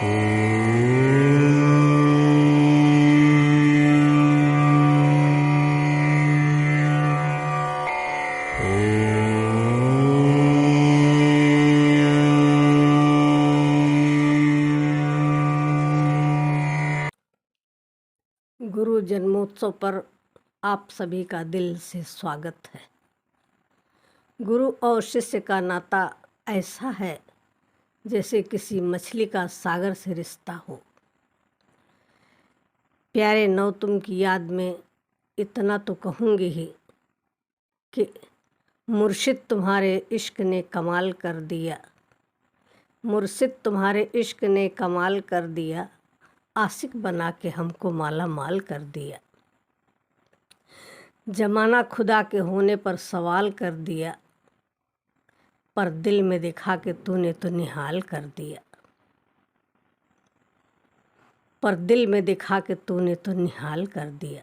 गुरु जन्मोत्सव पर आप सभी का दिल से स्वागत है। गुरु और शिष्य का नाता ऐसा है जैसे किसी मछली का सागर से रिश्ता हो। प्यारे नौतुम की याद में इतना तो कहूँगी ही कि मुर्शिद तुम्हारे इश्क ने कमाल कर दिया, मुर्शिद तुम्हारे इश्क ने कमाल कर दिया, आशिक बना के हमको माला माल कर दिया। जमाना खुदा के होने पर सवाल कर दिया, पर दिल में दिखा के तूने तो निहाल कर दिया, पर दिल में दिखा के तूने तो निहाल कर दिया।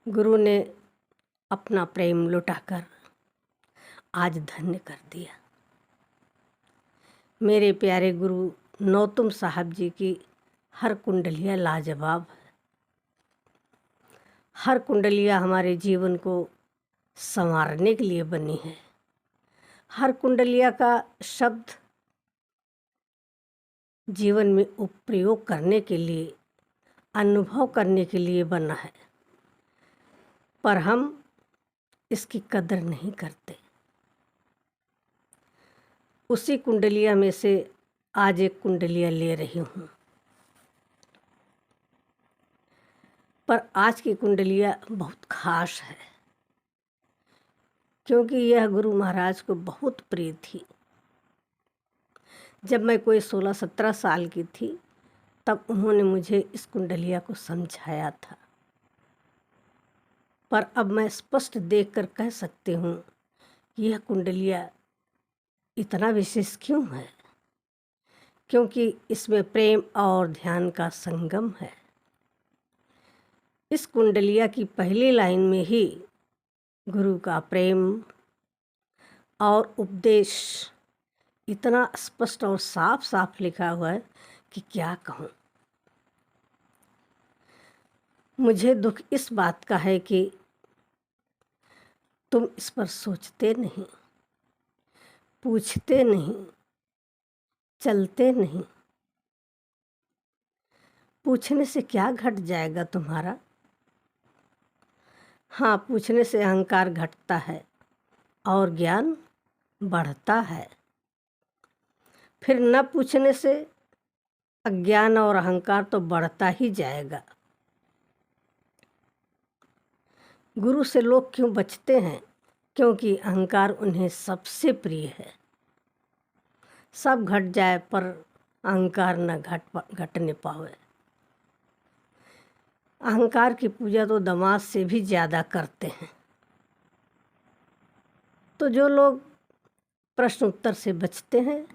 गुरु ने अपना प्रेम लुटाकर आज धन्य कर दिया। मेरे प्यारे गुरु नौतुम साहब जी की हर कुंडलिया लाजवाब है। हर कुंडलिया हमारे जीवन को संवारने के लिए बनी है। हर कुंडलिया का शब्द जीवन में उपयोग करने के लिए, अनुभव करने के लिए बना है, पर हम इसकी कदर नहीं करते। उसी कुंडलिया में से आज एक कुंडलिया ले रही हूँ, पर आज की कुंडलिया बहुत खास है क्योंकि यह गुरु महाराज को बहुत प्रिय थी। जब मैं कोई 16-17 साल की थी तब उन्होंने मुझे इस कुंडलिया को समझाया था, पर अब मैं स्पष्ट देखकर कह सकती हूँ कि यह कुंडलिया इतना विशेष क्यों है, क्योंकि इसमें प्रेम और ध्यान का संगम है। इस कुंडलिया की पहली लाइन में ही गुरु का प्रेम और उपदेश इतना स्पष्ट और साफ साफ लिखा हुआ है कि क्या कहूँ। मुझे दुख इस बात का है कि तुम इस पर सोचते नहीं, पूछते नहीं, चलते नहीं। पूछने से क्या घट जाएगा तुम्हारा? हाँ, पूछने से अहंकार घटता है और ज्ञान बढ़ता है। फिर न पूछने से अज्ञान और अहंकार तो बढ़ता ही जाएगा। गुरु से लोग क्यों बचते हैं? क्योंकि अहंकार उन्हें सबसे प्रिय है। सब घट जाए पर अहंकार न घटने पावे। अहंकार की पूजा तो दमाद से भी ज़्यादा करते हैं। तो जो लोग प्रश्न उत्तर से बचते हैं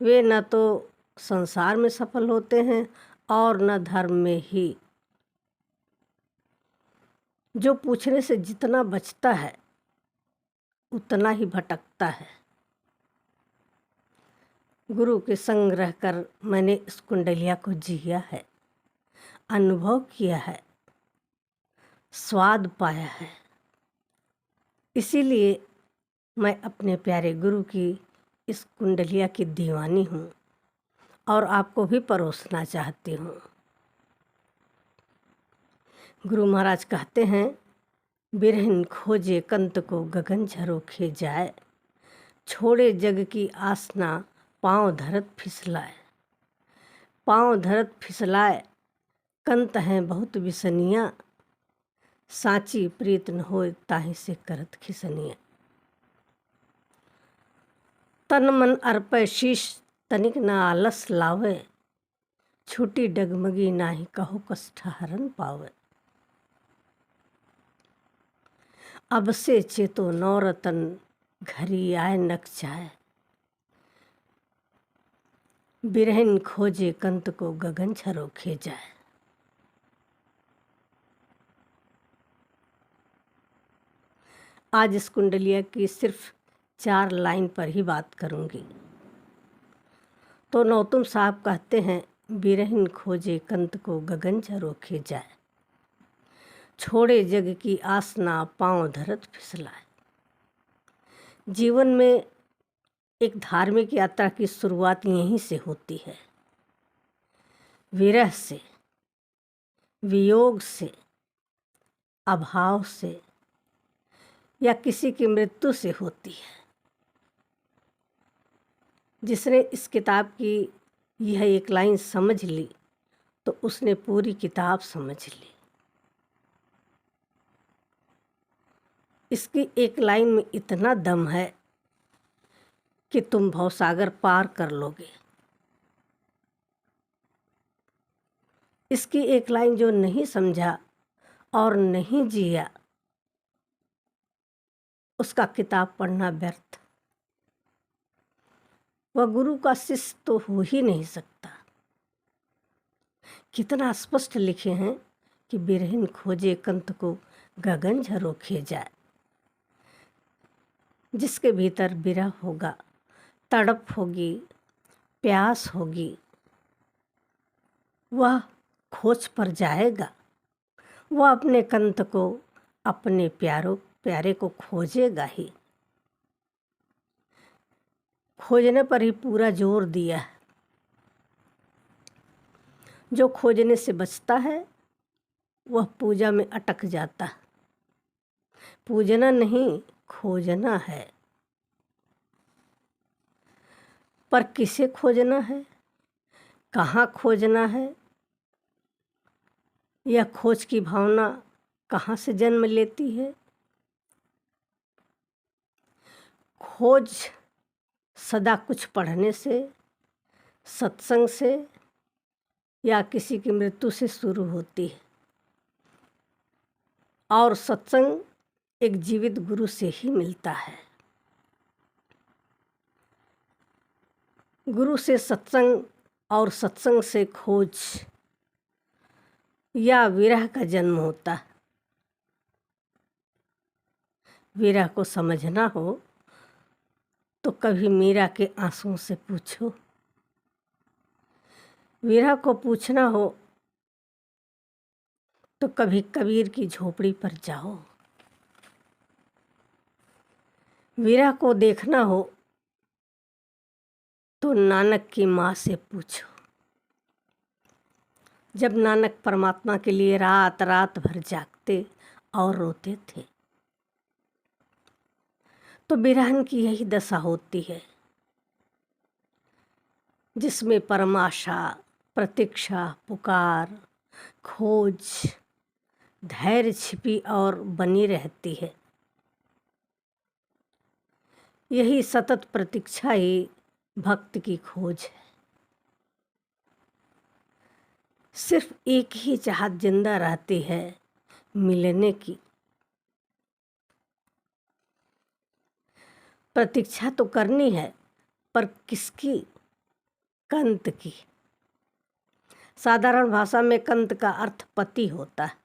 वे न तो संसार में सफल होते हैं और न धर्म में ही। जो पूछने से जितना बचता है उतना ही भटकता है। गुरु के संग रहकर मैंने इस कुंडलिया को जिया है, अनुभव किया है, स्वाद पाया है। इसीलिए मैं अपने प्यारे गुरु की इस कुंडलिया की दीवानी हूँ और आपको भी परोसना चाहती हूँ। गुरु महाराज कहते हैं, बिरहन खोजे कंत को गगन झरोखे जाए, छोड़े जग की आसना पाँव धरत फिसलाए। पाँव धरत फिसलाए कंत हैं बहुत बिसनिया, साची प्रीत न होए ताहि से करत खिसनिया। तन मन अर्पय शीश तनिक न आलस लावे, छूटी डगमगी नाही कहो कस ठहरन पावे। अब से चेतो नौरतन घरी आए नक जाए, बिरहन खोजे कंत को गगन झरोखे जाए। आज इस कुंडलिया की सिर्फ 4 लाइन पर ही बात करूंगी। तो नौतुम साहब कहते हैं, बिरहिन खोजे कंत को गगन झरोखे जाए, छोड़े जग की आसना पांव धरत फिसलाए। जीवन में एक धार्मिक यात्रा की शुरुआत यहीं से होती है, विरह से, वियोग से, अभाव से या किसी की मृत्यु से होती है। जिसने इस किताब की यह एक लाइन समझ ली तो उसने पूरी किताब समझ ली। इसकी एक लाइन में इतना दम है कि तुम भवसागर पार कर लोगे। इसकी एक लाइन जो नहीं समझा और नहीं जिया, उसका किताब पढ़ना व्यर्थ। वह गुरु का शिष्य तो हो ही नहीं सकता। कितना स्पष्ट लिखे हैं कि बिरहिन खोजे कंत को गगन झरोखे जाए। जिसके भीतर विरह होगा, तड़प होगी, प्यास होगी, वह खोज पर जाएगा। वह अपने कंत को, अपने प्यारे को खोजेगा ही। खोजने पर ही पूरा जोर दिया है। जो खोजने से बचता है वह पूजा में अटक जाता है। पूजना नहीं, खोजना है। पर किसे खोजना है, कहाँ खोजना है, यह खोज की भावना कहाँ से जन्म लेती है? खोज सदा कुछ पढ़ने से, सत्संग से या किसी की मृत्यु से शुरू होती है। और सत्संग एक जीवित गुरु से ही मिलता है। गुरु से सत्संग और सत्संग से खोज या विरह का जन्म होता है। विरह को समझना हो तो कभी मीरा के आंसुओं से पूछो। विरह को पूछना हो तो कभी कबीर की झोपड़ी पर जाओ। विरह को देखना हो तो नानक की माँ से पूछो। जब नानक परमात्मा के लिए रात रात भर जागते और रोते थे, तो बिरहन की यही दशा होती है, जिसमें परमाशा, प्रतीक्षा, पुकार, खोज, धैर्य छिपी और बनी रहती है। यही सतत प्रतीक्षा ही भक्त की खोज है। सिर्फ एक ही चाहत जिंदा रहती है, मिलने की। प्रतीक्षा तो करनी है, पर किसकी? कंत की। साधारण भाषा में कंत का अर्थ पति होता है।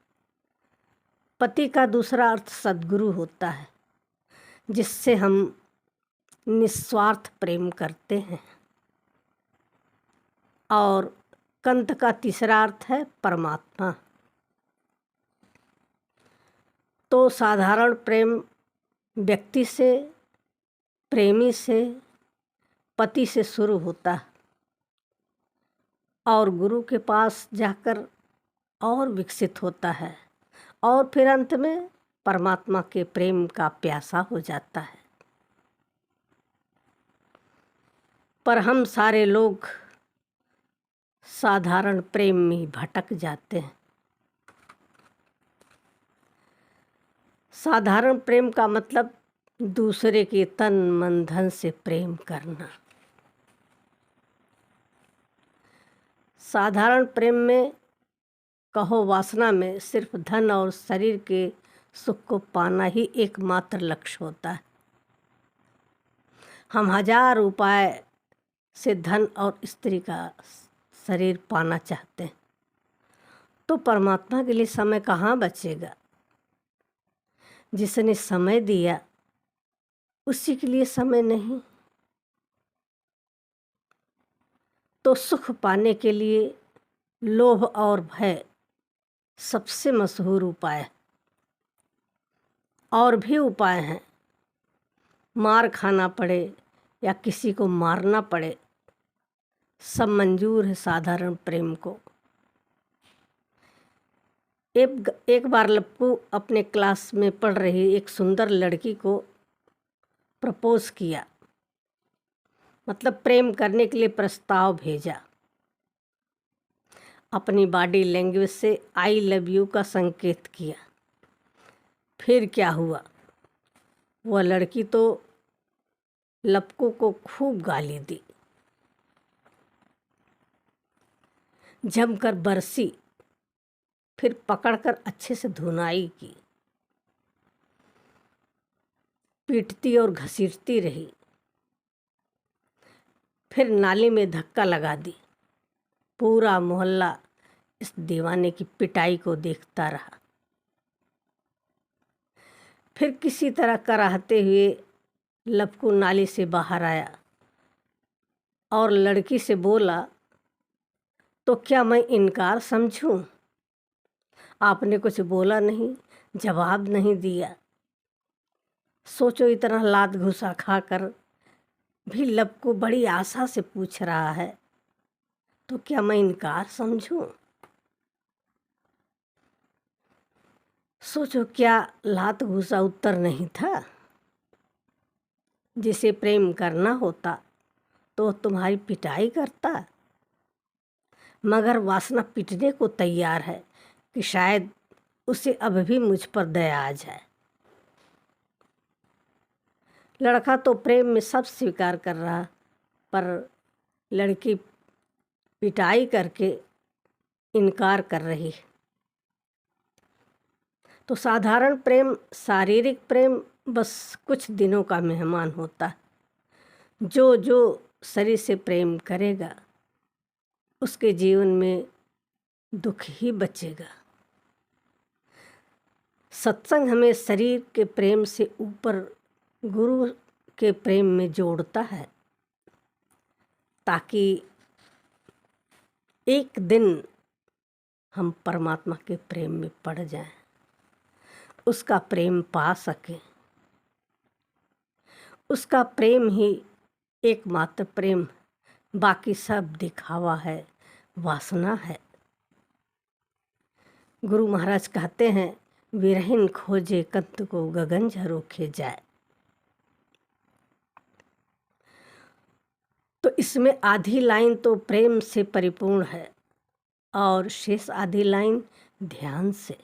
पति का दूसरा अर्थ सद्गुरु होता है, जिससे हम निस्वार्थ प्रेम करते हैं। और कंत का तीसरा अर्थ है परमात्मा। तो साधारण प्रेम व्यक्ति से, प्रेमी से, पति से शुरू होता है और गुरु के पास जाकर और विकसित होता है और फिर अंत में परमात्मा के प्रेम का प्यासा हो जाता है। पर हम सारे लोग साधारण प्रेम में भटक जाते हैं। साधारण प्रेम का मतलब दूसरे के तन मन धन से प्रेम करना। साधारण प्रेम में, कहो वासना में, सिर्फ धन और शरीर के सुख को पाना ही एकमात्र लक्ष्य होता है। हम 1000 उपाय से धन और स्त्री का शरीर पाना चाहते हैं, तो परमात्मा के लिए समय कहाँ बचेगा? जिसने समय दिया उसी के लिए समय नहीं। तो सुख पाने के लिए लोभ और भय सबसे मशहूर उपाय है। और भी उपाय हैं, मार खाना पड़े या किसी को मारना पड़े, सब मंजूर है साधारण प्रेम को। एक बार लप्पू अपने क्लास में पढ़ रही एक सुंदर लड़की को प्रपोज किया, मतलब प्रेम करने के लिए प्रस्ताव भेजा। अपनी बॉडी लैंग्वेज से आई लव यू का संकेत किया। फिर क्या हुआ, वह लड़की तो लप्पू को खूब गाली दी, जमकर बरसी, फिर पकड़कर अच्छे से धुनाई की, पीटती और घसीटती रही, फिर नाली में धक्का लगा दी। पूरा मोहल्ला इस दीवाने की पिटाई को देखता रहा। फिर किसी तरह कराहते हुए लप्पू नाली से बाहर आया और लड़की से बोला, तो क्या मैं इनकार समझूं? आपने कुछ बोला नहीं, जवाब नहीं दिया। सोचो, इतना लात घुसा खाकर भी लप्पू बड़ी आशा से पूछ रहा है, तो क्या मैं इनकार समझूं? सोचो, क्या लात घुसा उत्तर नहीं था? जिसे प्रेम करना होता तो तुम्हारी पिटाई करता, मगर वासना पीटने को तैयार है कि शायद उसे अब भी मुझ पर दया आ जाए। लड़का तो प्रेम में सब स्वीकार कर रहा, पर लड़की पिटाई करके इनकार कर रही। तो साधारण प्रेम, शारीरिक प्रेम बस कुछ दिनों का मेहमान होता है। जो जो शरीर से प्रेम करेगा उसके जीवन में दुख ही बचेगा। सत्संग हमें शरीर के प्रेम से ऊपर गुरु के प्रेम में जोड़ता है, ताकि एक दिन हम परमात्मा के प्रेम में पड़ जाएं, उसका प्रेम पा सकें। उसका प्रेम ही एकमात्र प्रेम, बाकी सब दिखावा है, वासना है। गुरु महाराज कहते हैं, विरहीन खोजे कंत को गगन झरोखे जाए। तो इसमें आधी लाइन तो प्रेम से परिपूर्ण है और शेष आधी लाइन ध्यान से।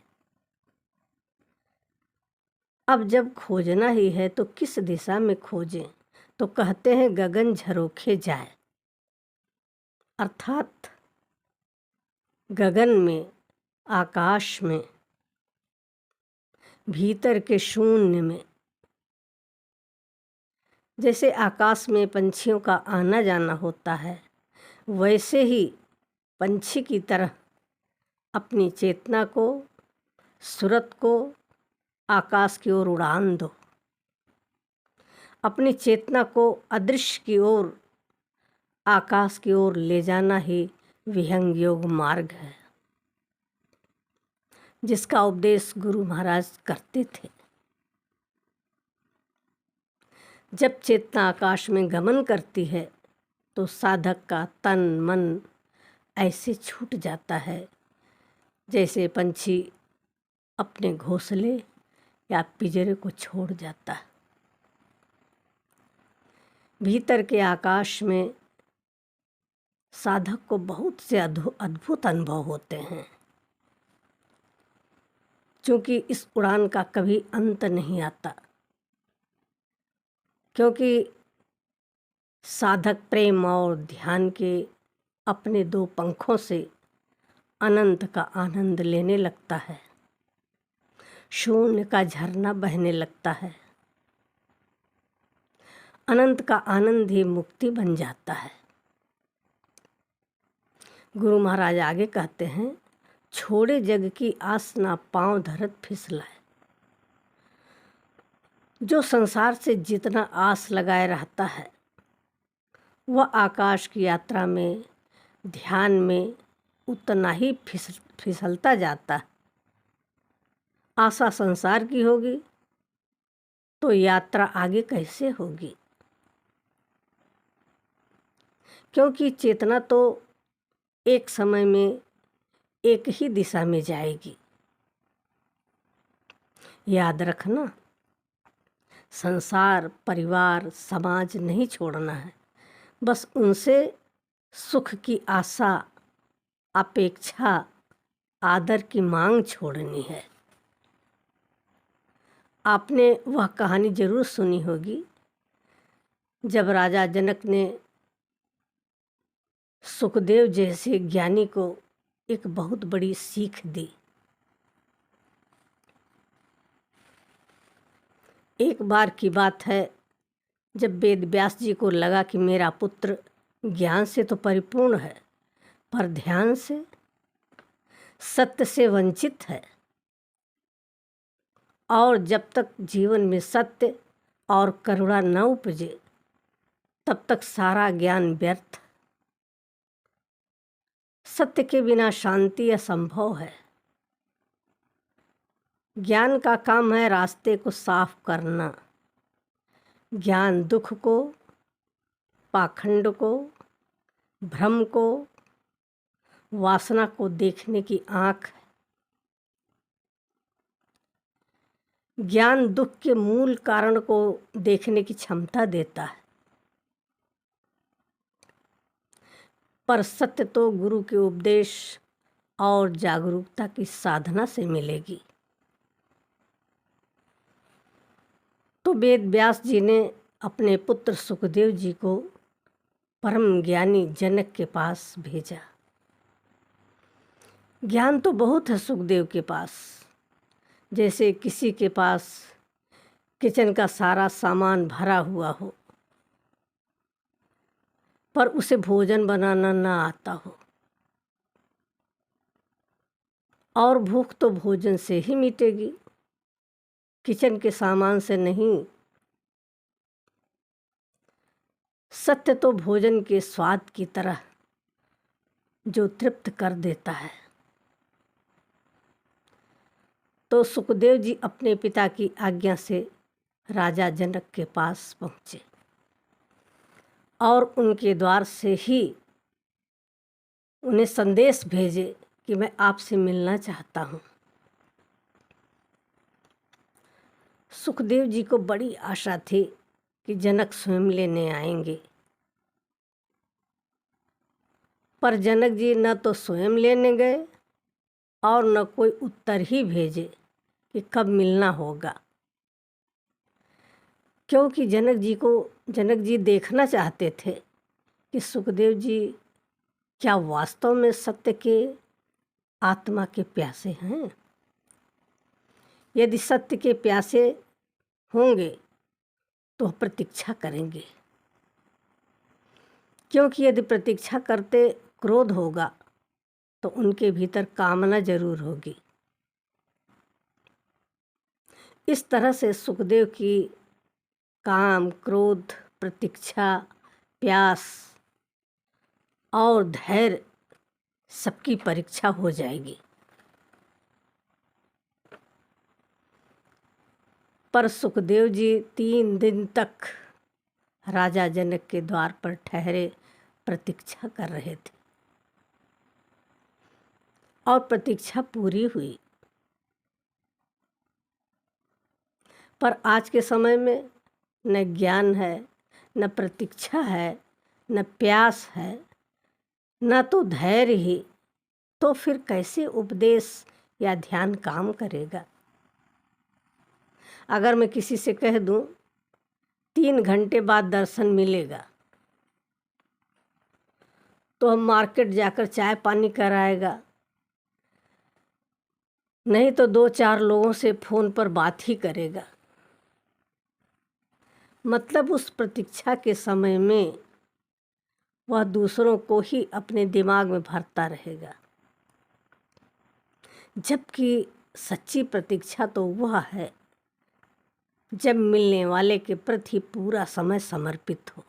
अब जब खोजना ही है तो किस दिशा में खोजें? तो कहते हैं गगन झरोखे जाए, अर्थात गगन में, आकाश में, भीतर के शून्य में। जैसे आकाश में पंछियों का आना जाना होता है, वैसे ही पंछी की तरह अपनी चेतना को, सूरत को आकाश की ओर उड़ान दो। अपनी चेतना को अदृश्य की ओर, आकाश की ओर ले जाना ही विहंग योग मार्ग है, जिसका उपदेश गुरु महाराज करते थे। जब चेतना आकाश में गमन करती है तो साधक का तन मन ऐसे छूट जाता है जैसे पंछी अपने घोंसले या पिंजरे को छोड़ जाता है। भीतर के आकाश में साधक को बहुत से अद्भुत अनुभव होते हैं, क्योंकि इस उड़ान का कभी अंत नहीं आता। क्योंकि साधक प्रेम और ध्यान के अपने दो पंखों से अनंत का आनंद लेने लगता है, शून्य का झरना बहने लगता है। अनंत का आनंद ही मुक्ति बन जाता है। गुरु महाराज आगे कहते हैं, छोड़े जग की आस ना पांव धरत फिसलाए। जो संसार से जितना आस लगाए रहता है, वह आकाश की यात्रा में ध्यान में उतना ही फिसलता जाता है। आशा संसार की होगी तो यात्रा आगे कैसे होगी? क्योंकि चेतना तो एक समय में एक ही दिशा में जाएगी। याद रखना, संसार, परिवार, समाज नहीं छोड़ना है, बस उनसे सुख की आशा, अपेक्षा, आदर की मांग छोड़नी है। आपने वह कहानी जरूर सुनी होगी जब राजा जनक ने सुखदेव जैसे ज्ञानी को एक बहुत बड़ी सीख दी। एक बार की बात है, जब वेद व्यास जी को लगा कि मेरा पुत्र ज्ञान से तो परिपूर्ण है, पर ध्यान से, सत्य से वंचित है, और जब तक जीवन में सत्य और करुणा न उपजे तब तक सारा ज्ञान व्यर्थ। सत्य के बिना शांति असंभव है। ज्ञान का काम है रास्ते को साफ करना। ज्ञान दुख को, पाखंड को, भ्रम को, वासना को देखने की आँख है। ज्ञान दुख के मूल कारण को देखने की क्षमता देता है, पर सत्य तो गुरु के उपदेश और जागरूकता की साधना से मिलेगी। तो वेद व्यास जी ने अपने पुत्र सुखदेव जी को परम ज्ञानी जनक के पास भेजा। ज्ञान तो बहुत है सुखदेव के पास, जैसे किसी के पास किचन का सारा सामान भरा हुआ हो पर उसे भोजन बनाना ना आता हो। और भूख तो भोजन से ही मिटेगी, किचन के सामान से नहीं। सत्य तो भोजन के स्वाद की तरह जो तृप्त कर देता है। तो सुखदेव जी अपने पिता की आज्ञा से राजा जनक के पास पहुँचे और उनके द्वार से ही उन्हें संदेश भेजे कि मैं आपसे मिलना चाहता हूँ। सुखदेव जी को बड़ी आशा थी कि जनक स्वयं लेने आएंगे, पर जनक जी न तो स्वयं लेने गए और न कोई उत्तर ही भेजे कि कब मिलना होगा, क्योंकि जनक जी देखना चाहते थे कि सुखदेव जी क्या वास्तव में सत्य के आत्मा के प्यासे हैं। यदि सत्य के प्यासे होंगे तो प्रतीक्षा करेंगे, क्योंकि यदि प्रतीक्षा करते क्रोध होगा तो उनके भीतर कामना जरूर होगी। इस तरह से सुखदेव की काम, क्रोध, प्रतीक्षा, प्यास और धैर्य सबकी परीक्षा हो जाएगी। पर सुखदेव जी 3 दिन तक राजा जनक के द्वार पर ठहरे प्रतीक्षा कर रहे थे और प्रतीक्षा पूरी हुई। पर आज के समय में न ज्ञान है, न प्रतीक्षा है, न प्यास है, न तो धैर्य ही, तो फिर कैसे उपदेश या ध्यान काम करेगा? अगर मैं किसी से कह दूं 3 घंटे बाद दर्शन मिलेगा तो हम मार्केट जाकर चाय पानी कराएगा, नहीं तो 2-4 लोगों से फ़ोन पर बात ही करेगा। मतलब उस प्रतीक्षा के समय में वह दूसरों को ही अपने दिमाग में भरता रहेगा, जबकि सच्ची प्रतीक्षा तो वह है जब मिलने वाले के प्रति पूरा समय समर्पित हो।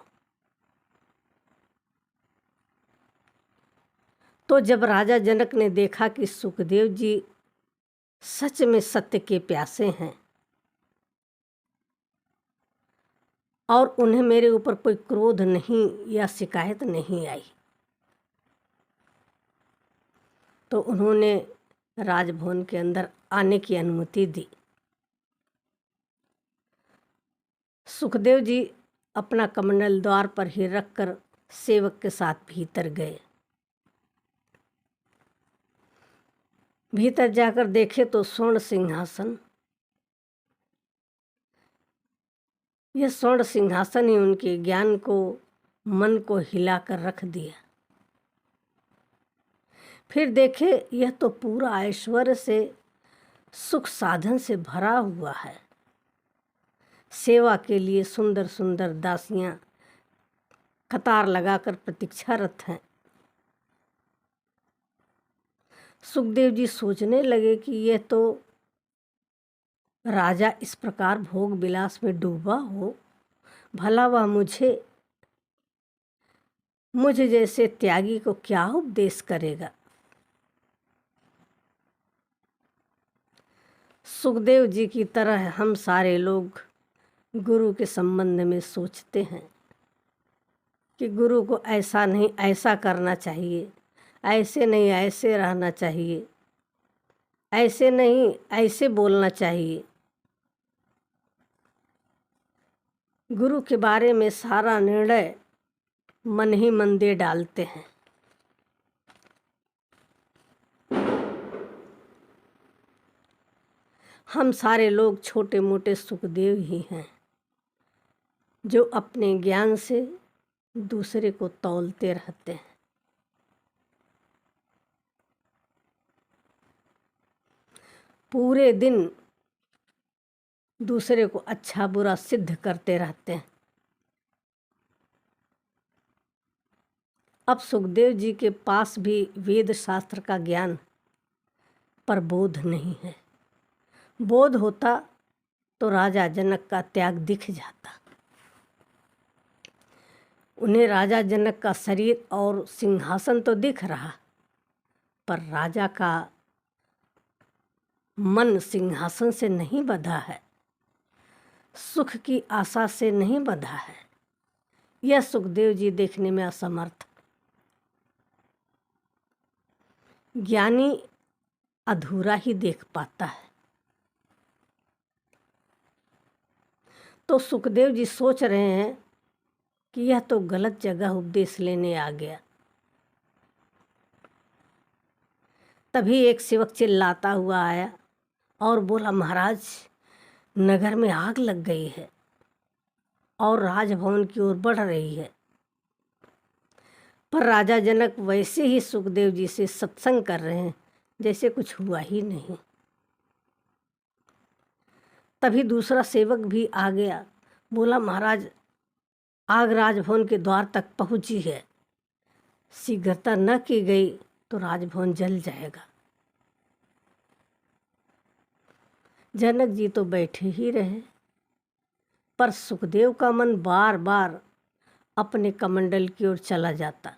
तो जब राजा जनक ने देखा कि सुखदेव जी सच में सत्य के प्यासे हैं और उन्हें मेरे ऊपर कोई क्रोध नहीं या शिकायत नहीं आई, तो उन्होंने राजभवन के अंदर आने की अनुमति दी। सुखदेव जी अपना कमंडल द्वार पर ही रखकर सेवक के साथ भीतर गए। भीतर जाकर देखे तो स्वर्ण सिंहासन, यह स्वर्ण सिंहासन ही उनके ज्ञान को, मन को हिलाकर रख दिया। फिर देखे यह तो पूरा ऐश्वर्य से, सुख साधन से भरा हुआ है। सेवा के लिए सुंदर सुंदर दासियां कतार लगाकर प्रतीक्षारत हैं। सुखदेव जी सोचने लगे कि यह तो राजा इस प्रकार भोग विलास में डूबा हो, भला वह मुझ जैसे त्यागी को क्या उपदेश करेगा। सुखदेव जी की तरह हम सारे लोग गुरु के संबंध में सोचते हैं कि गुरु को ऐसा नहीं ऐसा करना चाहिए, ऐसे नहीं ऐसे रहना चाहिए, ऐसे नहीं ऐसे बोलना चाहिए। गुरु के बारे में सारा निर्णय मन ही मन दे डालते हैं। हम सारे लोग छोटे मोटे सुखदेव ही हैं जो अपने ज्ञान से दूसरे को तौलते रहते हैं। पूरे दिन दूसरे को अच्छा बुरा सिद्ध करते रहते हैं। अब सुखदेव जी के पास भी वेद शास्त्र का ज्ञान पर बोध नहीं है। बोध होता तो राजा जनक का त्याग दिख जाता। उन्हें राजा जनक का शरीर और सिंहासन तो दिख रहा, पर राजा का मन सिंहासन से नहीं बंधा है, सुख की आशा से नहीं बंधा है। यह सुखदेव जी देखने में असमर्थ। ज्ञानी अधूरा ही देख पाता है। तो सुखदेव जी सोच रहे हैं कि यह तो गलत जगह उपदेश लेने आ गया। तभी एक सेवक चिल्लाता हुआ आया और बोला, महाराज नगर में आग लग गई है और राजभवन की ओर बढ़ रही है। पर राजा जनक वैसे ही सुखदेव जी से सत्संग कर रहे हैं जैसे कुछ हुआ ही नहीं। तभी दूसरा सेवक भी आ गया, बोला, महाराज आग राजभवन के द्वार तक पहुंची है, शीघ्रता न की गई तो राजभवन जल जाएगा। जनक जी तो बैठे ही रहे, पर सुखदेव का मन बार बार अपने कमंडल की ओर चला जाता।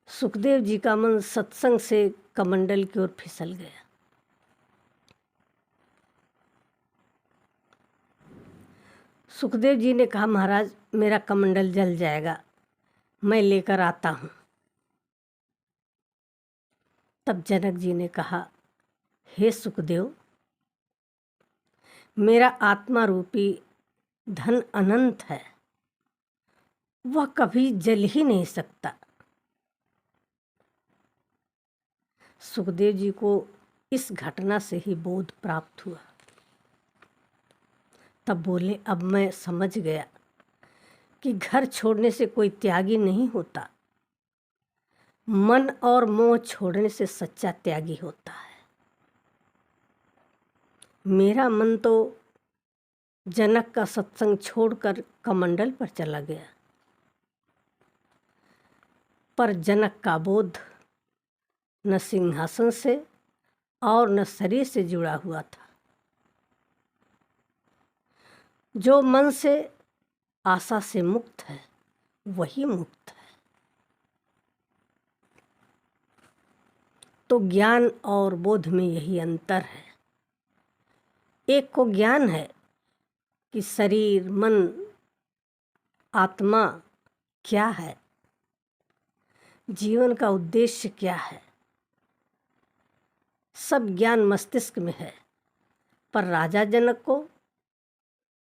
सुखदेव जी का मन सत्संग से कमंडल की ओर फिसल गया। सुखदेव जी ने कहा, महाराज मेरा कमंडल जल जाएगा, मैं लेकर आता हूँ। तब जनक जी ने कहा, हे सुखदेव, मेरा आत्मा रूपी धन अनंत है, वह कभी जल ही नहीं सकता। सुखदेव जी को इस घटना से ही बोध प्राप्त हुआ। तब बोले, अब मैं समझ गया कि घर छोड़ने से कोई त्यागी नहीं होता, मन और मोह छोड़ने से सच्चा त्यागी होता है। मेरा मन तो जनक का सत्संग छोड़कर कमंडल पर चला गया, पर जनक का बोध न सिंहासन से और न शरीर से जुड़ा हुआ था। जो मन से आशा से मुक्त है वही मुक्त है। तो ज्ञान और बोध में यही अंतर है। एक को ज्ञान है कि शरीर, मन, आत्मा क्या है, जीवन का उद्देश्य क्या है, सब ज्ञान मस्तिष्क में है। पर राजा जनक को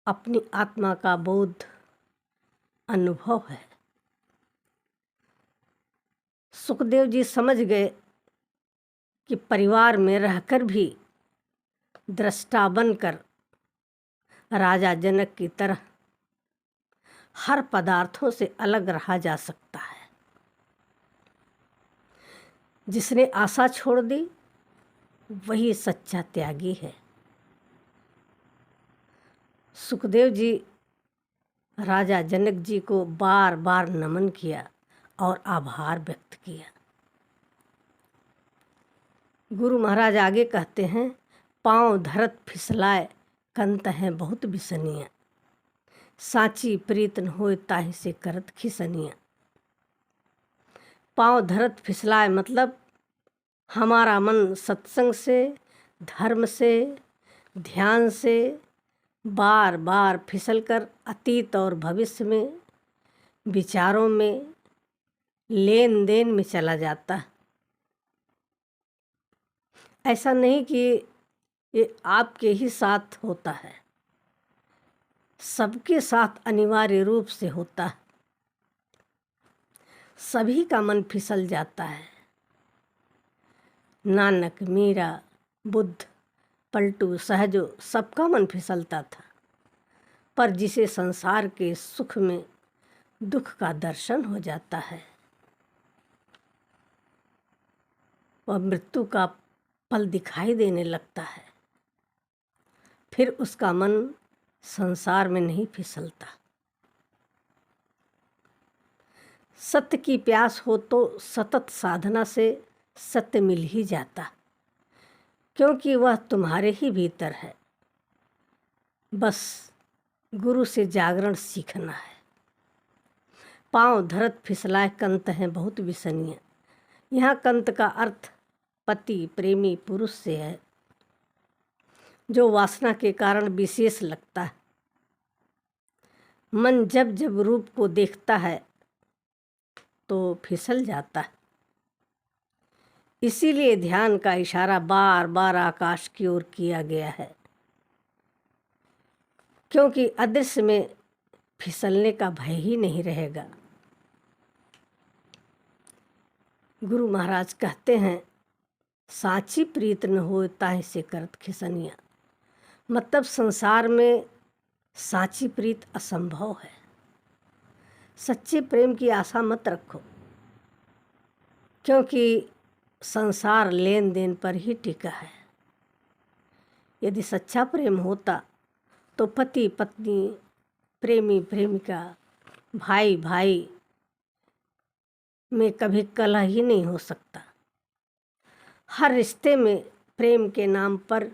अपनी आत्मा का बोध, अनुभव है। सुखदेव जी समझ गए कि परिवार में रहकर भी दृष्टा बनकर राजा जनक की तरह हर पदार्थों से अलग रहा जा सकता है। जिसने आशा छोड़ दी वही सच्चा त्यागी है। सुखदेव जी राजा जनक जी को बार बार नमन किया और आभार व्यक्त किया। गुरु महाराज आगे कहते हैं, पाँव धरत फिसलाए कंत हैं बहुत बिसनिया, साची प्रीत न होए ताहि से करत खिसनिया। पाँव धरत फिसलाए मतलब हमारा मन सत्संग से, धर्म से, ध्यान से बार बार फिसलकर अतीत और भविष्य में, विचारों में, लेन देन में चला जाता है। ऐसा नहीं कि ये आपके ही साथ होता है, सबके साथ अनिवार्य रूप से होता है। सभी का मन फिसल जाता है। नानक, मीरा, बुद्ध, पलटू, सहजो सबका मन फिसलता था। पर जिसे संसार के सुख में दुख का दर्शन हो जाता है, वह मृत्यु का पल दिखाई देने लगता है, फिर उसका मन संसार में नहीं फिसलता। सत्य की प्यास हो तो सतत साधना से सत्य मिल ही जाता, क्योंकि वह तुम्हारे ही भीतर है। बस गुरु से जागरण सीखना है। पाँव धरत फिसलाए कंत हैं बहुत बिसनिया। यहाँ कंत का अर्थ पति, प्रेमी पुरुष से है, जो वासना के कारण विशेष लगता है। मन जब जब रूप को देखता है तो फिसल जाता है। इसीलिए ध्यान का इशारा बार बार आकाश की ओर किया गया है, क्योंकि अदृश्य में फिसलने का भय ही नहीं रहेगा। गुरु महाराज कहते हैं, साची प्रीत न हो ताहि से करत खिसनिया। मतलब संसार में साची प्रीत असंभव है। सच्चे प्रेम की आशा मत रखो, क्योंकि संसार लेन देन पर ही टिका है। यदि सच्चा प्रेम होता तो पति पत्नी, प्रेमी प्रेमिका, भाई भाई में कभी कलह ही नहीं हो सकता। हर रिश्ते में प्रेम के नाम पर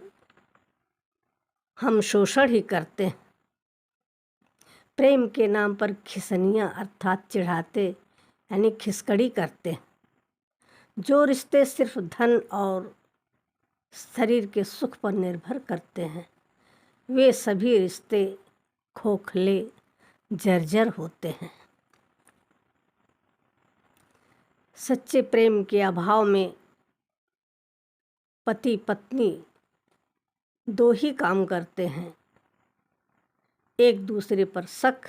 हम शोषण ही करते हैं। प्रेम के नाम पर खिसनियाँ अर्थात चिढ़ाते यानी खिसकड़ी करते हैं। जो रिश्ते सिर्फ धन और शरीर के सुख पर निर्भर करते हैं, वे सभी रिश्ते खोखले, जर्जर होते हैं। सच्चे प्रेम के अभाव में पति पत्नी दो ही काम करते हैं, एक दूसरे पर शक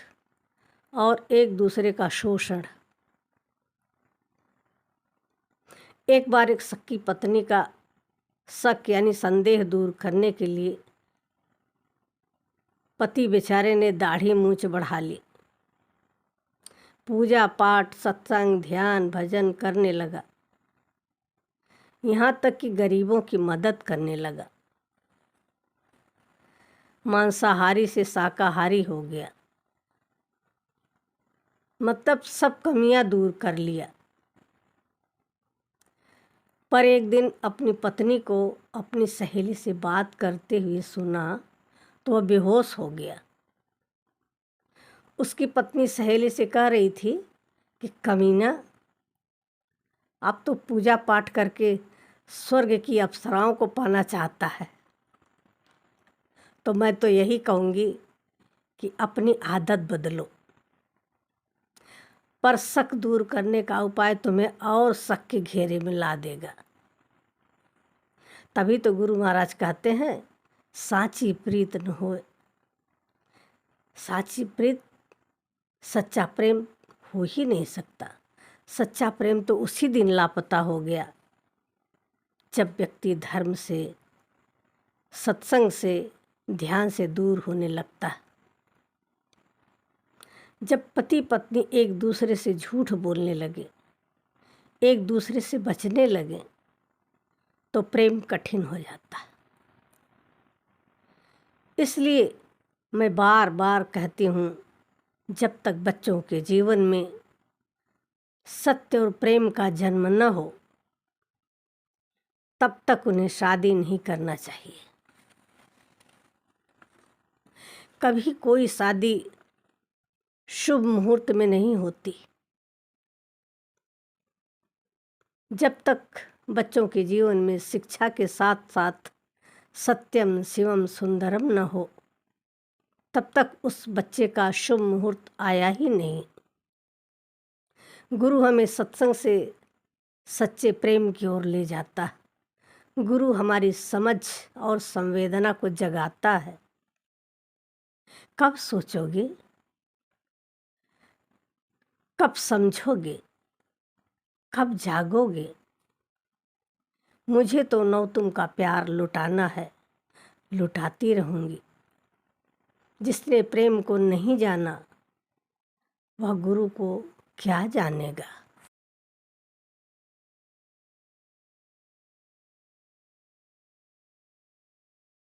और एक दूसरे का शोषण। एक बार एक सक्की पत्नी का शक यानी संदेह दूर करने के लिए पति बेचारे ने दाढ़ी मूंछ बढ़ा ली, पूजा पाठ, सत्संग, ध्यान, भजन करने लगा, यहाँ तक कि गरीबों की मदद करने लगा। मांसाहारी से शाकाहारी हो गया, मतलब सब कमियां दूर कर लिया। पर एक दिन अपनी पत्नी को अपनी सहेली से बात करते हुए सुना तो वह बेहोश हो गया। उसकी पत्नी सहेली से कह रही थी कि कमीना, आप तो पूजा पाठ करके स्वर्ग की अप्सराओं को पाना चाहता है तो मैं तो यही कहूँगी कि अपनी आदत बदलो। पर शक दूर करने का उपाय तुम्हें और शक के घेरे में ला देगा। तभी तो गुरु महाराज कहते हैं, साची प्रीत न होए। साची प्रीत, सच्चा प्रेम हो ही नहीं सकता। सच्चा प्रेम तो उसी दिन लापता हो गया जब व्यक्ति धर्म से, सत्संग से, ध्यान से दूर होने लगता है। जब पति पत्नी एक दूसरे से झूठ बोलने लगे, एक दूसरे से बचने लगे, तो प्रेम कठिन हो जाता है। इसलिए मैं बार बार कहती हूँ, जब तक बच्चों के जीवन में सत्य और प्रेम का जन्म न हो तब तक उन्हें शादी नहीं करना चाहिए। कभी कोई शादी शुभ मुहूर्त में नहीं होती। जब तक बच्चों के जीवन में शिक्षा के साथ साथ सत्यम शिवम सुंदरम न हो तब तक उस बच्चे का शुभ मुहूर्त आया ही नहीं। गुरु हमें सत्संग से सच्चे प्रेम की ओर ले जाता है। गुरु हमारी समझ और संवेदना को जगाता है। कब सोचोगे, कब समझोगे, कब जागोगे? मुझे तो नौ तुम का प्यार लुटाना है, लुटाती रहूँगी। जिसने प्रेम को नहीं जाना वह गुरु को क्या जानेगा।